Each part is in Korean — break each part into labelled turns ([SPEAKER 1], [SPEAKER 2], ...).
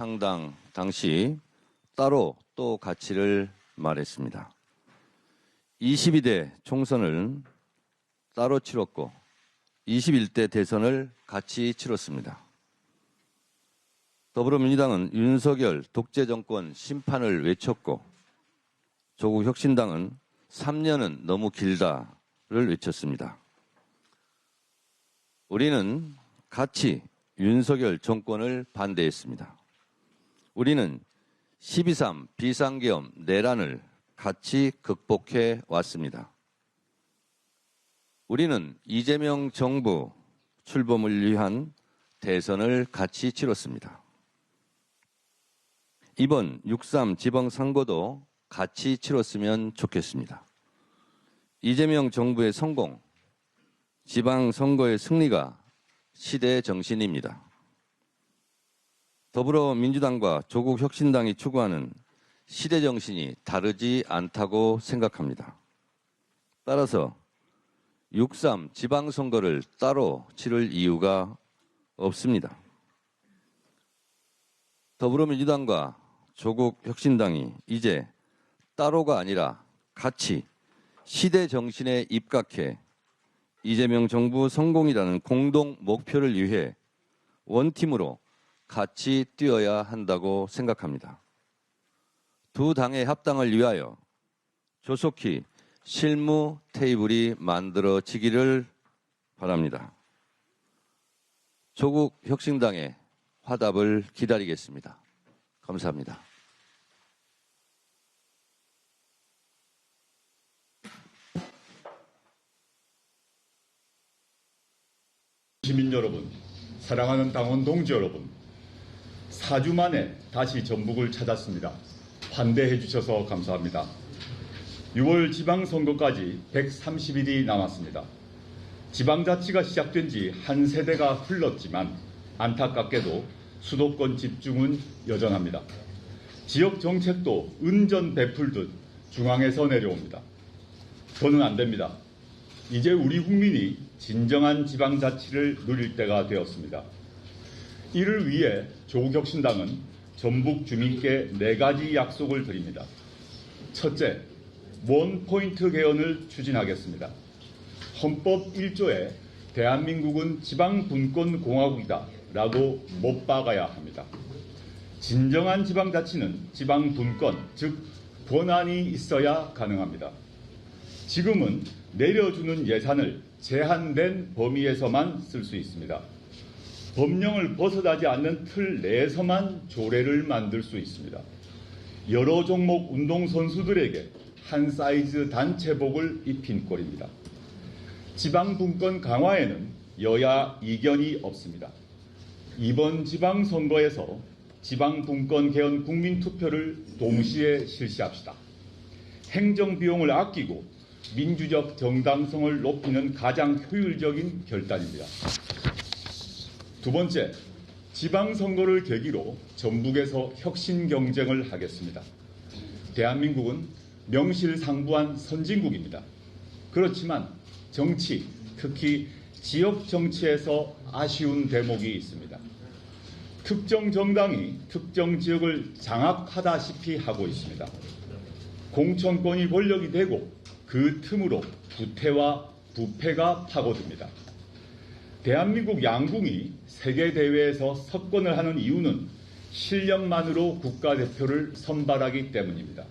[SPEAKER 1] 창당 당시 따로 또 가치를 말했습니다. 22대 총선을 따로 치렀고 21대 대선을 같이 치렀습니다. 더불어민주당은 윤석열 독재정권 심판을 외쳤고 조국혁신당은 3년은 너무 길다를 외쳤습니다. 우리는 같이 윤석열 정권을 반대했습니다. 우리는 12.3 비상계엄 내란을 같이 극복해 왔습니다. 우리는 이재명 정부 출범을 위한 대선을 같이 치렀습니다. 이번 6.3 지방선거도 같이 치렀으면 좋겠습니다. 이재명 정부의 성공, 지방선거의 승리가 시대의 정신입니다. 더불어민주당과 조국혁신당이 추구하는 시대 정신이 다르지 않다고 생각합니다. 따라서 6.3 지방선거를 따로 치를 이유가 없습니다. 더불어민주당과 조국혁신당이 이제 따로가 아니라 같이 시대 정신에 입각해 이재명 정부 성공이라는 공동 목표를 위해 원팀으로 같이 뛰어야 한다고 생각합니다. 두 당의 합당을 위하여 조속히 실무 테이블이 만들어지기를 바랍니다. 조국혁신당의 화답을 기다리겠습니다. 감사합니다.
[SPEAKER 2] 시민 여러분, 사랑하는 당원 동지 여러분, 4주 만에 다시 전북을 찾았습니다. 환대해 주셔서 감사합니다. 6월 지방선거까지 130일이 남았습니다. 지방자치가 시작된 지 한 세대가 흘렀지만 안타깝게도 수도권 집중은 여전합니다. 지역 정책도 은전 베풀듯 중앙에서 내려옵니다. 더는 안 됩니다. 이제 우리 국민이 진정한 지방자치를 누릴 때가 되었습니다. 이를 위해 조국혁신당은 전북 주민께 4가지 약속을 드립니다. 첫째, 원포인트 개헌을 추진하겠습니다. 헌법 1조에 대한민국은 지방분권공화국이다 라고 못 박아야 합니다. 진정한 지방자치는 지방분권, 즉 권한이 있어야 가능합니다. 지금은 내려주는 예산을 제한된 범위에서만 쓸 수 있습니다. 법령을 벗어나지 않는 틀 내에서만 조례를 만들 수 있습니다. 여러 종목 운동선수들에게 한 사이즈 단체복을 입힌 꼴입니다. 지방분권 강화에는 여야 이견이 없습니다. 이번 지방선거에서 지방분권 개헌 국민투표를 동시에 실시합시다. 행정비용을 아끼고 민주적 정당성을 높이는 가장 효율적인 결단입니다. 두 번째, 지방선거를 계기로 전북에서 혁신 경쟁을 하겠습니다. 대한민국은 명실상부한 선진국입니다. 그렇지만 정치, 특히 지역 정치에서 아쉬운 대목이 있습니다. 특정 정당이 특정 지역을 장악하다시피 하고 있습니다. 공천권이 권력이 되고 그 틈으로 부태와 부패가 파고듭니다. 대한민국 양궁이 세계대회에서 석권을 하는 이유는 실력만으로 국가대표를 선발하기 때문입니다.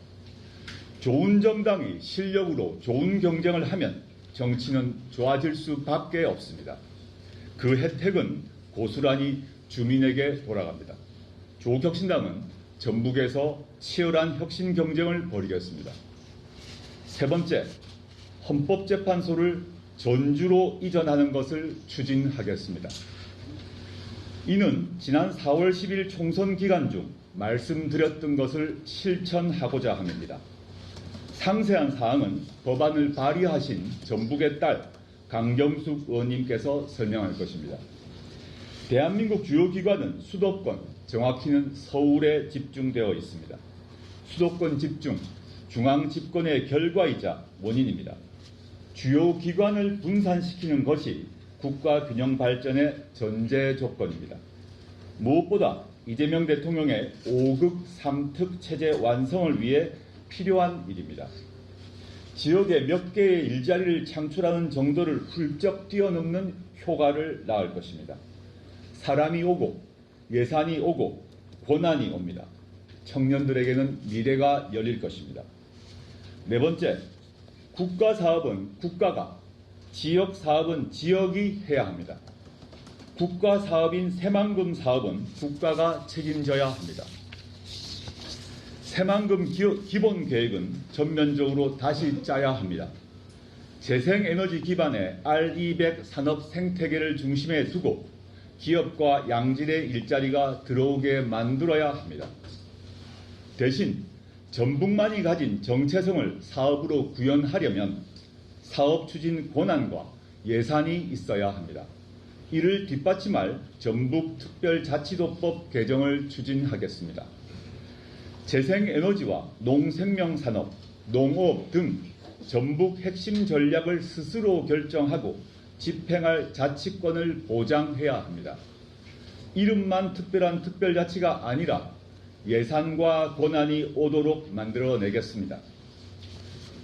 [SPEAKER 2] 좋은 정당이 실력으로 좋은 경쟁을 하면 정치는 좋아질 수밖에 없습니다. 그 혜택은 고스란히 주민에게 돌아갑니다. 조국혁신당은 전북에서 치열한 혁신 경쟁을 벌이겠습니다. 세 번째, 헌법재판소를 전주로 이전하는 것을 추진하겠습니다. 이는 지난 4월 10일 총선 기간 중 말씀드렸던 것을 실천하고자 합니다. 상세한 사항은 법안을 발의하신 전북의 딸 강경숙 의원님께서 설명할 것입니다. 대한민국 주요 기관은 수도권, 정확히는 서울에 집중되어 있습니다. 수도권 집중, 중앙 집권의 결과이자 원인입니다. 주요 기관을 분산시키는 것이 국가 균형 발전의 전제 조건입니다. 무엇보다 이재명 대통령의 5극 3특 체제 완성을 위해 필요한 일입니다. 지역에 몇 개의 일자리를 창출하는 정도를 훌쩍 뛰어넘는 효과를 낳을 것입니다. 사람이 오고 예산이 오고 권한이 옵니다. 청년들에게는 미래가 열릴 것입니다. 네 번째, 국가 사업은 국가가, 지역 사업은 지역이 해야 합니다. 국가 사업인 새만금 사업은 국가가 책임져야 합니다. 새만금 기본 계획은 전면적으로 다시 짜야 합니다. 재생에너지 기반의 R200 산업 생태계를 중심에 두고 기업과 양질의 일자리가 들어오게 만들어야 합니다. 대신 전북만이 가진 정체성을 사업으로 구현하려면 사업 추진 권한과 예산이 있어야 합니다. 이를 뒷받침할 전북특별자치도법 개정을 추진하겠습니다. 재생에너지와 농생명산업, 농업 등 전북 핵심 전략을 스스로 결정하고 집행할 자치권을 보장해야 합니다. 이름만 특별한 특별자치가 아니라 예산과 권한이 오도록 만들어내겠습니다.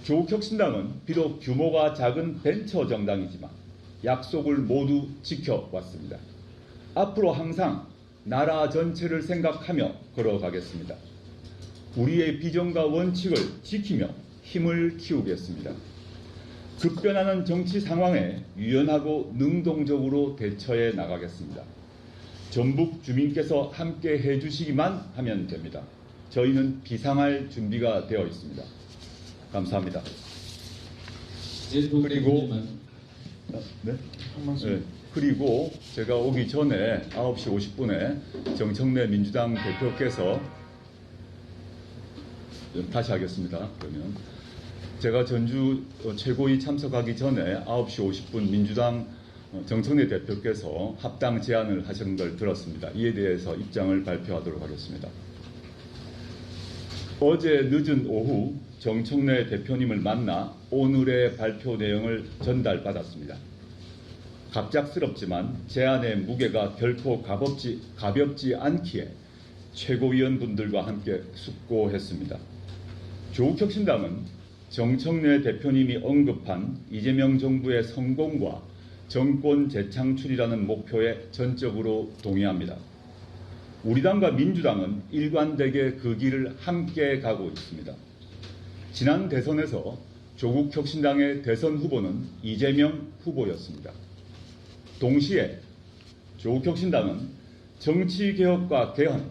[SPEAKER 2] 조국혁신당은 비록 규모가 작은 벤처 정당이지만 약속을 모두 지켜왔습니다. 앞으로 항상 나라 전체를 생각하며 걸어가겠습니다. 우리의 비전과 원칙을 지키며 힘을 키우겠습니다. 급변하는 정치 상황에 유연하고 능동적으로 대처해 나가겠습니다. 전북 주민께서 함께 해주시기만 하면 됩니다. 저희는 비상할 준비가 되어 있습니다. 감사합니다. 그리고 그리고 제가 오기 전에 9시 50분에 정청래 민주당 대표께서 다시 하겠습니다. 그러면 제가 전주 최고위 참석하기 전에 9시 50분 민주당 정청래 대표께서 합당 제안을 하신 걸 들었습니다. 이에 대해서 입장을 발표하도록 하겠습니다. 어제 늦은 오후 정청래 대표님을 만나 오늘의 발표 내용을 전달받았습니다. 갑작스럽지만 제안의 무게가 결코 가볍지 않기에 최고위원분들과 함께 숙고했습니다. 조국혁신당은 정청래 대표님이 언급한 이재명 정부의 성공과 정권 재창출이라는 목표에 전적으로 동의합니다. 우리 당과 민주당은 일관되게 그 길을 함께 가고 있습니다. 지난 대선에서 조국혁신당의 대선 후보는 이재명 후보였습니다. 동시에 조국혁신당은 정치개혁과 개헌,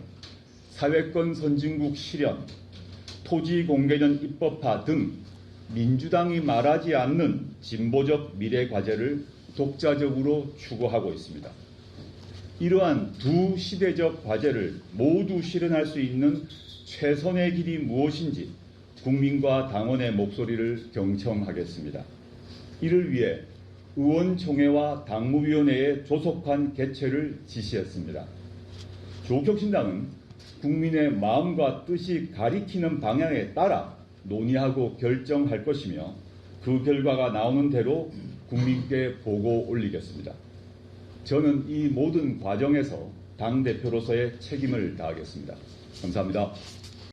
[SPEAKER 2] 사회권 선진국 실현, 토지공개전 입법화 등 민주당이 말하지 않는 진보적 미래 과제를 독자적으로 추구하고 있습니다. 이러한 두 시대적 과제를 모두 실현할 수 있는 최선의 길이 무엇인지 국민과 당원의 목소리를 경청하겠습니다. 이를 위해 의원총회와 당무위원회의 조속한 개최를 지시했습니다. 조국혁신당은 국민의 마음과 뜻이 가리키는 방향에 따라 논의하고 결정할 것이며 그 결과가 나오는 대로 국민께 보고 올리겠습니다. 저는 이 모든 과정에서 당대표로서의 책임을 다하겠습니다. 감사합니다.